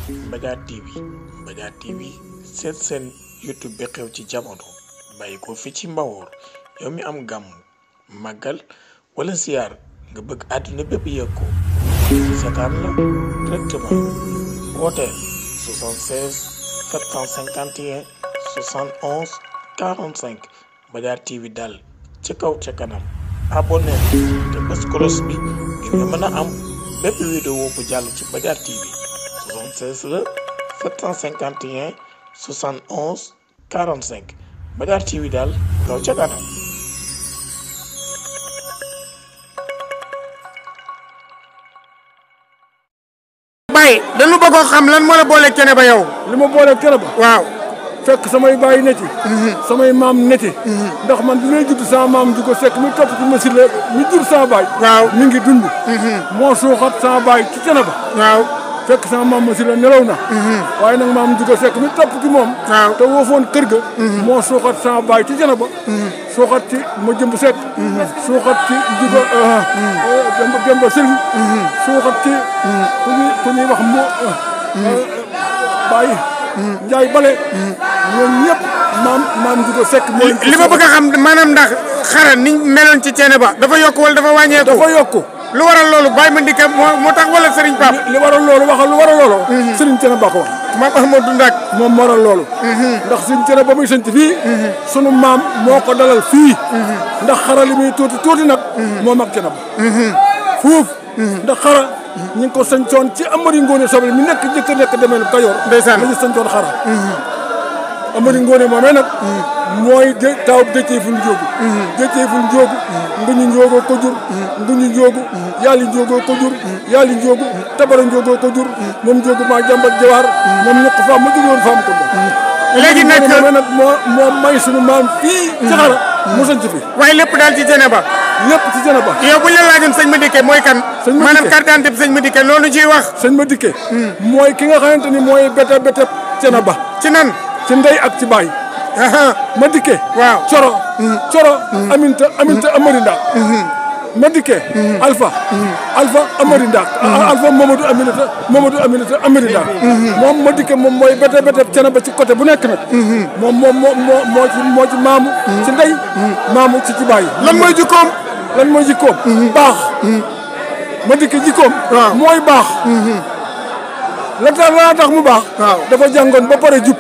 Mbadiar TV Mbadiar TV seen YouTube bi xew ci jamono bàyyi ko fi ci Mbawor yow mi am gàmm màggal wala siyaar nga bëgg àdduna bépp yëg ko seetaan la directement wooteel 76 751 71 45 Mbadiar TV daal ci kaw ca kanam abonné te bës cloche bi ngir nga mën a am bépp vidéo bu jàll ci Mbadiar TV 76 la 751 71 45 Mbadiar TV daal kaw ca kanam. Baye dañu bëggoon xam lan moo la boole Thiénaba yow. li ma boole Thiénaba. waaw. fekk samay baay neti samay maam neti ndax man bi may judd sama maam di ko sekk mi topp ci masir la mi jur sama baay. waaw mi ngi dund. moo suuxat sama baay ci Thiénaba. waaw. fekk sama maam masir la nelaw na. waaye nag maam di ko sekk mi topp ci moom. waaw te woofoon kër ga. moo suuxat sama baay ci Thiénaba. suuxat ci ma jëmb sekk. suuxat ci juga Demba Sëriñ. suuxat ci ku ñuy wax moo baay. Njaay Bale. ñoom ñëpp maam di ko sekk. li ma bëgg a xam maanaam ndax xara ni meloon ci Thiénaba dafa yokk wala dafa wàññeeku. dafa yokku. lu waral loolu Baye Mandika moo tax wala Serigne Pape. li waral loolu lu waral loolu. Serigne Thiénaba ko wax. maam Ahmadou Ndak. moom waral loolu. ndax Serigne Thiénaba ba muy sant fii. sunu maam moo ko dalal fii. ndax xara li muy tuuti nag. moo mag Thiénaba. fuuf. ndax xara. ñu ngi ko sañcoon ci Amari Ngoone Sobel mi nekk nekk demee Kajoor. ndeysaan la ñu sañcoon xara. Amari Ngoone moomee nag. mooy taw dëccee ful njóogu. dëccee ful njóogu. nguñu njóogoo ko jur. nguñu njóogu. yàlla njóogoo ko jur. yàlla njóogu. tabara njóogoo ko jur. moom njóogu maa jàmbat jawaar. moom ñëpp faam ma jóge woon faam ko ba. léegi nag moomee nag moo may sunu maam fii. ci xara mu sañc fi. waaye lépp daal ci Thiénaba. lépp ci Thiénaba. yow bu ñu la laajoon sëñ Mandike mooy kan. sëñ Mandike maanaam carte d'identité bi sëñ Mandike loolu ciy wax. sëñ Mandike. mooy ki nga xamante ni mooy bete Thiénaba. ci nan. ci ndey ak ci baay. Mandike. waaw Coro. Aminta Amarinda. Mandike. Alpha Amarinda. Alpha Mamadou Aminata Amarinda. moom Mandike moom mooy bete Thiénaba ci côté bu nekk nag. moom moo ci maamu. ci ndey. maamu ci baay. lan mooy jikkoom. baax. Mandike jikkoom. mooy baax. la tax mu baax. dafa jàngoon ba pare jub.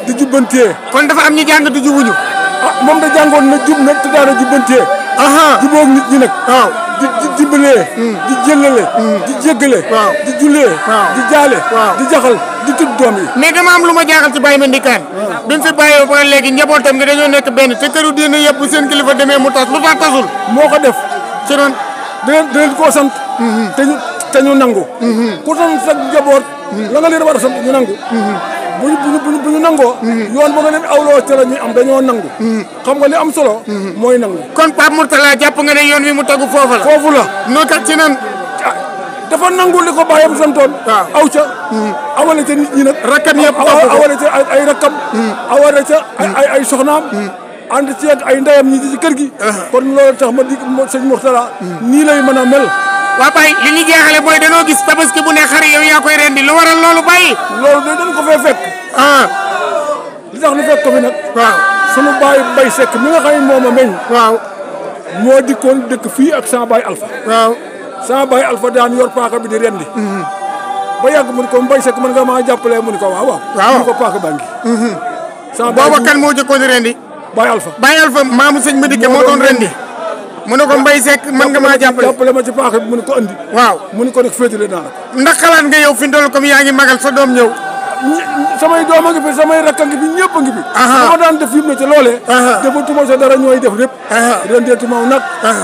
di jubbantee. kon dafa am ñu jàng di jubuñu. moom da jàngoon na jub nag te daana jubbantee. jubóog nit ñi nag. di dimbalee. di jëllale. di jéggale. di jullee. di jaale. di jaxal di tudd doom yi. mais dama am lu ma jaaxal ci Baye Mandika. bi mu fi bàyyee ba léegi njabootam gi dañoo nekk benn te këru diine yëpp bu seen kilifa demee mu tas lu tax tasul. moo ko def. ci doon dinañ koo sant. te ñu nangu. ku doon sa njaboot. la nga leen war a sant ñu nangu. bu ñu nangoo. yoon ba nga leen awloo ca la ñuy am dañoo nangu. xam nga li am solo. mooy nangu. kon Pape Mourtala jàpp nga ne yoon wi mu tegu foofu la. foofu la. noo kat ci nan. dafa nangu li ko bàyyam santoon. aw ca. awale ca nit ñi nag. rakkam yëpp awale ca ay rakkam. awale ca ay soxnaam. ànd ci ak ay ndeyam ñi ci kër gi. kon loolu tax ma di sëñ Mourtala. nii lay mën a mel. waa Baye li ñu jeexale mooy danoo gis tabaski bu ne xar yow yaa koy rendi lu waral loolu Baye. loolu de dañ ko fee fekk. li tax ñu fekk ko fi nag. sunu baay Mbay Sekk mi nga xam ne moom a meññ. moo dikkoon dëkk fii ak sama baay Alpha. sama baay Alpha daan yor paaka bi di rendi. ba yàgg mu ne ko Mbay Sekk mën nga maa jàppalee mu ne ko waaw. mu ne ko paaka baa ngi. sama baay booba kan moo jëkkoon di rendi. Baay Alpha. Baye Alpha maamu sëñ Mandike moo doon rendi. mu ne ko Mbaye Seck mën nga maa jàppale ma ci paaka bi mu ne ko andi. waaw mu ne ko nag féetale naa la. ndax xalaat nga yow fi ndol comme yaa ngi magal sa doom ñëw. samay doom a ngi fi samay rakk a ngi fi ñëpp a ngi fi. dama daan def fi mu ne ci loolee. defatuma sa dara ñooy def lépp. rendeetuma nag.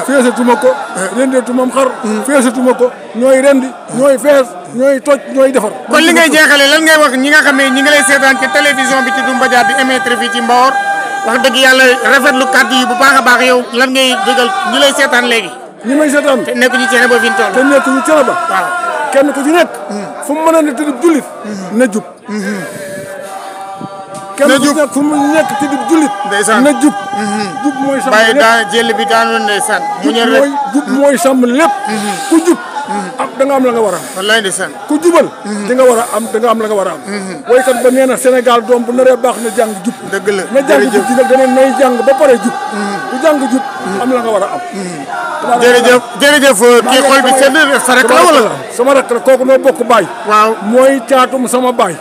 feesatuma ko. rendeetuma xar. feesatuma ko ñooy rendi ñooy fees ñooy toj ñooy defar. kon li ngay jeexale lan ngay wax ñi nga xam ne ñi ngi lay seetaan ci télévision bi tudd Mbadiar di émettre fii ci Mbawor wax dëgg yàlla rafetlu kàddu yi bu baax a baax yow lan ngay dëggal ñi lay seetaan léegi. ñi may seetaan te nekkuñu Thiénaba fi ñu toll. te nekkuñu Thiénaba. waaw kenn ku ci nekk. fu mu mën a ne te di jullit. na jub. kenn ku ci nekk fu mu nekk te di jullit. ndeysaan na jub. jub mooy sàmm lépp Baye jël bi daanoon ndeysaan. jub mooy sàmm lépp. ku jub. da nga am la nga war a am. wallaay ndeysaan. ku jubal. di nga war a am da nga am la nga war a am. woykat ba nee na Sénégal doom bu naree baax na jàng jub. dëgg la na jàng jub ji nag dana nay jàng ba pare jub. ku jàng jub am la nga war a am. jërëjëf jërëjëf kii xol bi sedd sa rek la wala. sama rek la kooku noo bokk baay. waaw mooy caatum sama baay.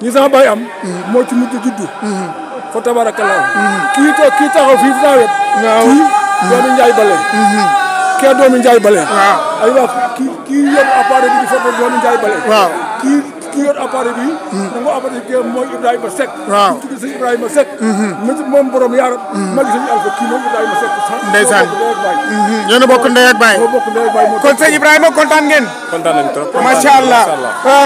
ñi sama baay am. moo ci mujj juddu. fa tabarakallah. kii taxaw fii saa wet. waaw kii doomi Njaay Bale. kee doomi Njaay Bale. waaw ay waa kii yor appareil bi di foto doomi Njaay Bale. waaw kii yor appareil bi. da nga appareil bi mooy Ibrahima Seck. waaw kii tudd si Ibrahima Seck. moom borom yaaram. magi sëñ Alpha kii moom Ibrahima Seck. ndeysaan yéen a bokk ndey ak baay. ñoo bokk ndey ak baay. kon sëñ Ibrahima kontaan ngeen. kontaan nañ trop. macha allah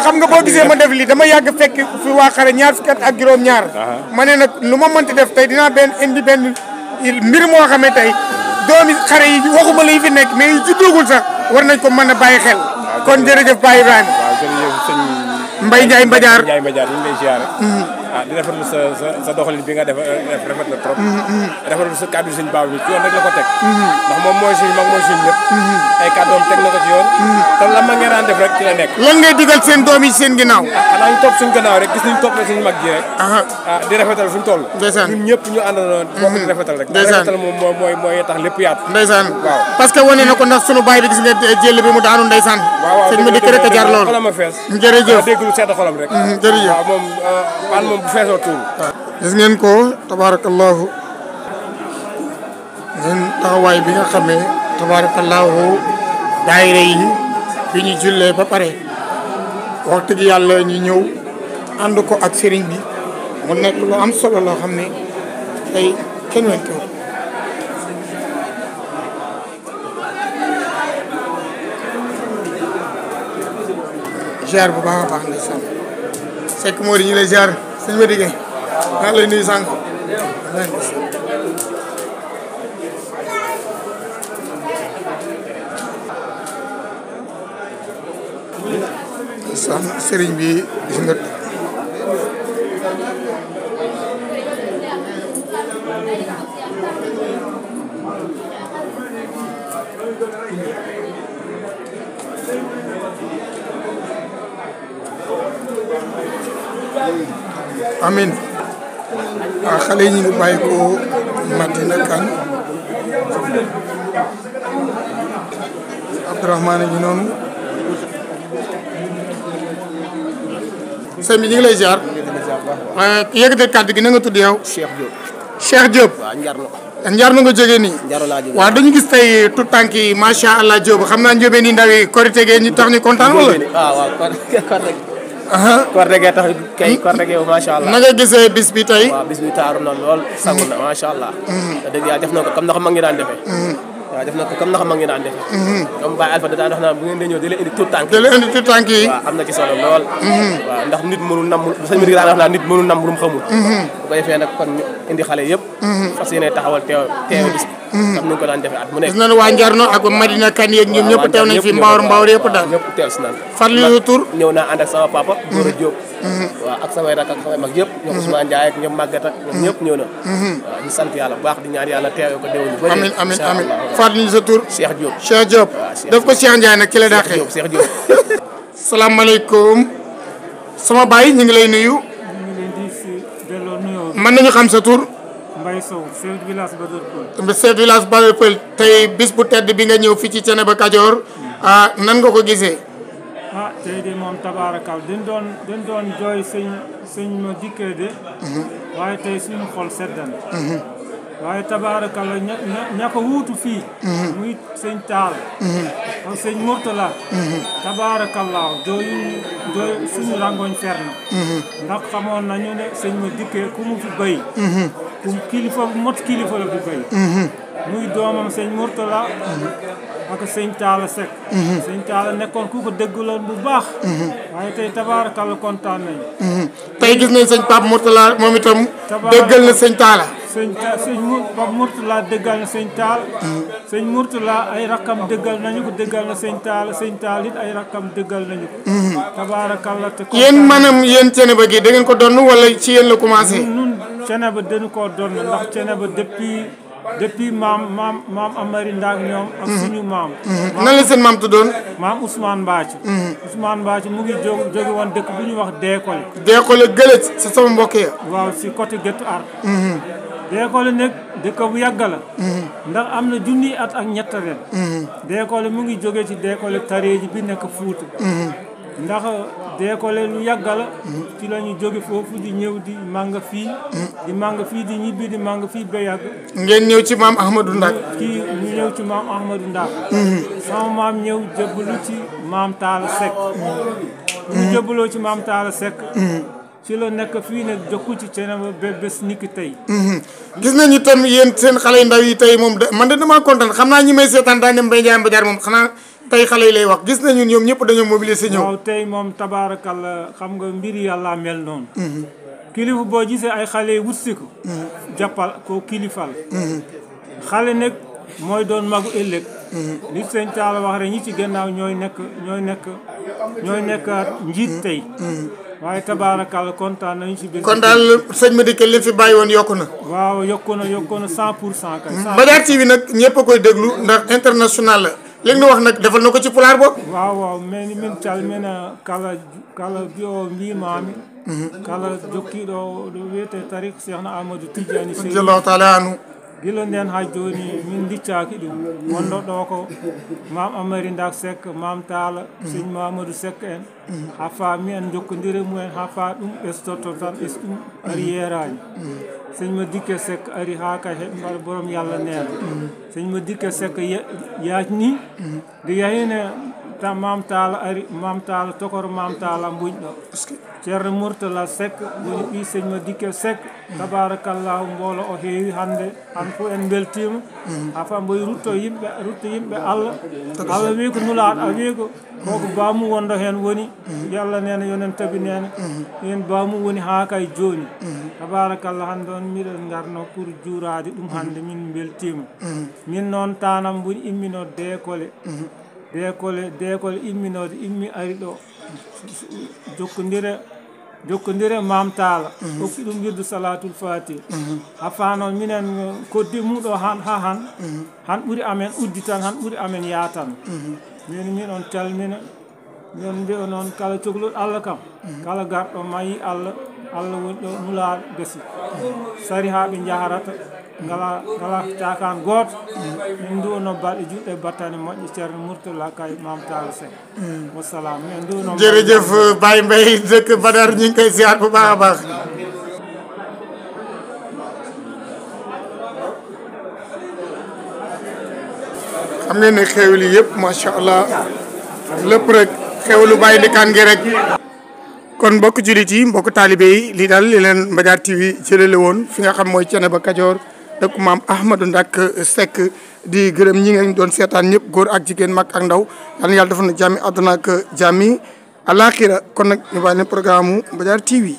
xam nga boo gisee ma def lii dama yàgg fekk fi waa xare ñaar fukki at ak juróom-ñaar. ma ne nag lu ma mënti def tey dinaa indi benn mbir moo xam ne tey doomi xare yi waxuma la yi fi nekk mais yi juddoogul sax war nañ ko mën a bàyyi xel. kon jërëjëf Baye Ibrahima. waaw jërëjëf sëñ Mbaye Ndiaye Mbadiar. Ndiaye Mbadiar ñu ngi lay ziare. di rafetlu sa doxalin bi nga def rafet na trop. rafetlu sa kàddu sëñ Baaw bi ci yoon rek la ko teg. ndax moom mooy suñu mag mooy suñu lépp. ay kàddoom teg na ko ci yoon. te la ma ngeen daan def rek ci la nekk. lan ngay digal seen doom yi seen ginnaaw. xanaa ñu topp suñu gannaaw rek gis nañ topp na suñu mag ji rek. di rafetal fuñu toll. ndeysaan ñun ñëpp ñu àndandoo bokk di rafetal rek. ndeysaan rafetal moom mooy tax lépp yaatu. ndeysaan waaw parce que wane na ko ndax sunu baay bi gis nga jël bi mu daanu ndeysaan. waaw sëñ ma dikk rek a jar lool. xolam a fees. jërëjëf dégg lu sedd xolam rek. jërëjëf waaw moom paan moom bu feesoo tuur. gis ngeen ko tabarakallahu ngeen taxawaay bi nga xamee tabarakallahu daayira yi bi ñu jullee ba pare wax dëgg yàlla ñu ñëw ànd ko ak sëriñ bi mu nekk lu am solo loo xam ne tey kenn wen ko ziar bu baax a baax ndeysaan Seck Mori ñu lay ziar sëñ ma diggee maa ngi lay nuyu sànq sax sëriñ bi gis nga amin waaw xale yi ñu ngi bàyyi ko Madina Kan Abdourahmane ñu noonu sëñ bi ñu ngi lay ziar yëkkatal kàddu gi na nga tudd yow Cheikh Diop. Cheikh Diop waaw Njarno. Njarno nga jógee nii Njarno laa jógee. waaw dañu gis tey tout tànk yi macha allah Diop xam naa njóobeen yi ndaw yi korite gee ñu tax ñu kontaan wala waaw korite gee tax kay korite gee macha allah. na nga gisee bis bi tey waaw bis bi taaru na lool sangu na macha allah. te dëgg yàlla def na ko comme na ko mag ñi daan defee. waaw def na ko comme na ko mag ñi daan defee. comme Baye Alpha da daan wax naan bu ngeen di ñëw di leen indi tout tànk. da leen indi tout tànk yi waaw am na ci solo lool. waaw ndax nit mënul nam sëñ bi daan wax naan nit mënul nam lu mu xamul. bu ko defee nag kon ñu indi xale yëpp. fas yéene taxawal teew bis bi. comme ni ñu ko daan defee at mu nekk. gis nañu waa Njarno ak Madina Kan yeeg ñoom ñëpp teew nañ fi mbawar yëpp daal ñëpp teew si naan. fàttali tur ñëw naa ànd ak sama papa Gora Diop. waaw ak samay rak ak samay mag yëpp ñoom Ousmane Ndiaye ak ñoom Maguette ak ñoom ñëpp ñëw na. waaw ñu sant yàlla bu baax di ñaan yàlla teewee ko déwén yu bëri. amiin amiin amiin fàttali sa tur Cheikh Diop. Cheikh Diop def ko Cheikh Ndiaye nag ci la dàqee Cheikh Diop. salaamaaleykum sama baay ñu ngi lay nuyu mën nañu xam sa tur Mbaye Sow chef de village Badar Pël. chef de village Badar Pël tey bis bu tedd bi nga ñëw fii ci Thiénaba Kajoor nan nga ko gisee ah tey de moom tabaarakal dañ doon jooy sëñ ma dikkee de waaye tey suñu xol sedd na waaye tabaarakal ña ko wuutu fii muy sëñ Taal ak sëñ Murtala tabaarakallaa jooy suñu rangoñ fer na ndax xamoon nañu ne sëñ ma dikkee ku mu fi bay ku kilifa bu mot kilifa la fi bay muy doomam sëñ Murtala ak sëñ Taala Seck sëñ Taala nekkoon ku ko dëggaloon bu baax waaye tey tabaarakalla kontaan nañu tey gis nañ sëñ Pape Mourtala moom itam dëggal na sëñ Taala sëñ Pape Mourtala dëggal na sëñ Taal sëñ Mourtala ay rakkam dëggal nañu ko dëggal na sëñ Taal it ay rakkam dëggal nañu ko tabaarakalla te yéen maanaam yéen Thiénaba gi da ngeen ko donn wala ci yéen la commencé nun Thiénaba dañu koo donn ndax Thiénaba depuis depuis maam Amari Ndaak ñoom ak suñu maam nan la seen maam tuddoon maam Ousmane Mbacc Ousmane Mbacc mu ngi jóge woon dëkk bu ñuy wax Deekole gëlëj sa sama mbokk ya waaw si côté Gétt Art Deekole nag dëkk bu yàgg la ndax am na junni at ak ñett ren Deekole mu ngi jóge ci Deekole Tareeji bi nekk Fuuta ndax Deekole lu yàgg la ci la ñu jóge foofu di ñëw di màng fii di ñibbi di màng fii ba yàgg ngeen ñëw ci maam Ahmadou Ndaak kii ñu ñëw ci maam Ahmadou Ndaak sama maam ñëw jëbbalu ci maam Talla Seck ñu jëbbaloo ci maam Talla Seck ci la nekk fii nag jokku ci Thiénaba ba bés niki tey gis nañu tam yéen seen xale yu ndaw yi tey moom man de damaa kontaan xam naa ñi may seetaan daa ne Mbaye Ndiaye Mbadiar moom xanaa tey xale yi lay wax gis nañu ñoom ñëpp dañoo mobiliser ñëw waaw tey moom tabaarakalla xam nga mbiri yàlla mel noonu kilifa boo gisee ay xale yi wut si ko jàppal ko kilifal xale nag mooy doon magu ëllëg li sëñ Talla wax rek ñi ci gannaaw ñooy nekk njiit tey waaye tabaarakalla kontaan nañu ci biir kon daal sëñ Madické li fi bàyyi woon yokku na waaw yokku na 100% kay Mbadiar TV nag ñëpp a koy déglu ndax international la léegi na wax nag defal na ko ci pulaar boog waaw mais min calmina kala biyo mbimami kala jokkiɗo ɗo wiyete tarik Cheikhna Amadou Tidiani radiyallahu taala anu gila nden ha joni min diccaki ɗum wonɗo ɗo ko mam Amari Ndak Seck mam Talla seigne Mamadou Seck en ha faami en jokkodiri mumen ha fa ɗum ɓestoto tan ɗum ari yerani seigne Madické Seck ari ha kay heɓe mbaɗa borom yallah nena seigne Madické Seck yajni nde yahine mam Talla ari mam Talla tokoro mam Talla mbuñɗo ceerno Mourtala Seck woni ɓi seigne Madické Seck tabarakallahu mboolo o heewi hande han fof en beltima ha fa mboy rutto yimɓe Allah wi ko nulaɗo a wi ko koko bamum wonɗo hen woni yallah nena yonen tabi nena en bamum woni ha kay joni tabarakallah hande on miɗen garno pour juurade ɗum hande min beltima min noon tanam woni immino Deekole imminode immi ari ɗo jokkodire mam Talla hokki ɗum wirdu salatul fatih ha fa noon minen koddi mum ɗo han ɓuuri amen udditan han ɓuuri amen yaatan min on calmina min mbiya noon kala cohluɗo Allah kam kala garɗo mayi Allah woni ɗo nulaɗo gasi sari ha ɓe jaharata ngala cakan goto min duwono balɗe juɗɗe battane moƴƴe ceerno Mourtala kay mam Talla Seck wassalam min duwono jërëjëf Baye Mbaye dëkk Badar ñu ngi koy ziar bu baax a baax xam ngeen ne xewli yëpp macha allah lépp rek xewlu Baye Ndikane gi rek kon mbokk jullit yi mbokk taalibe yi lii daal li leen Mbadiar TV jëlale woon fi nga xam mooy Thiénaba Kajoor dëkk maam Ahmadou Ndak Seck di gërëm ñi ngeen doon seetaan ñëpp góor ak jigéen mag ak ndaw yal na yàlla defal na jàmmi àdduna ak jàmmi alaaxira kon nag ñu bàyyi leen programme Mbadiar TV.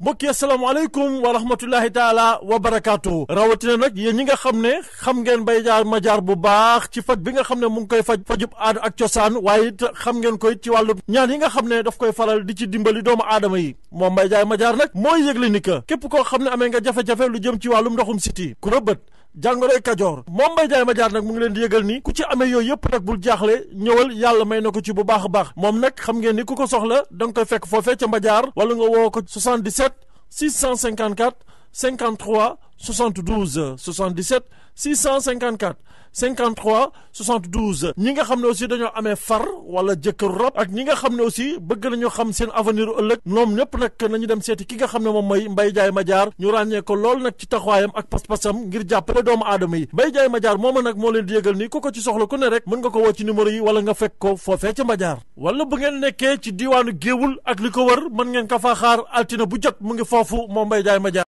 mbokk yi asalaamaaleykum wa rahmatullahi taala wa barakaatu rawatina nag yéen ñi nga xam ne xam ngeen Mbaye Ndiaye Madiar bu baax ci faj bi nga xam ne mu ngi koy fajub aada ak cosaan waaye it xam ngeen koy ci wàllu ñaan yi nga xam ne daf koy faral di ci dimbali doomu aadama yi moom Mbaye Ndiaye Madiar nag mooy yëgle ni que képp koo xam ne amee nga jafe-jafe lu jëm ci wàllum ndoxum siti ku rëbët jàngoroy Kajoor moom Mbaye Ndiaye Madiar nag mu ngi leen di yëgal ni ku ci amee yooyu yëpp nag bul jaaxle ñëwal yàlla may na ko ci bu baax a baax moom nag xam ngeen ni ku ko soxla da nga koy fekk foofee ca Madiar wala nga woo ko 77 654 53 72 77 654 53 72 ñi nga xam ne aussi dañoo amee far wala jëkkëru rab ak ñi nga xam ne aussi bëgg nañoo xam seen avenir ëllëg ñoom ñëpp nag nañu dem seeti ki nga xam ne moom mooy Mbaye Ndiaye Madiar ñu ràññee ko lool nag ci taxawaayam ak pas-pasam ngir jàppale doomu aadama yi Mbaye Ndiaye Madiar mooma nag moo leen di yëgal ni ku ko ci soxla ku ne rek mën nga ko woo ci numéro yi wala nga fekk ko foofee ca Madiar wala bu ngeen nekkee ci diiwaanu Géewul ak li ko wër mën ngeen ko faa xaar altine bu jot mu ngi foofu moom Mbaye Ndiaye Madiar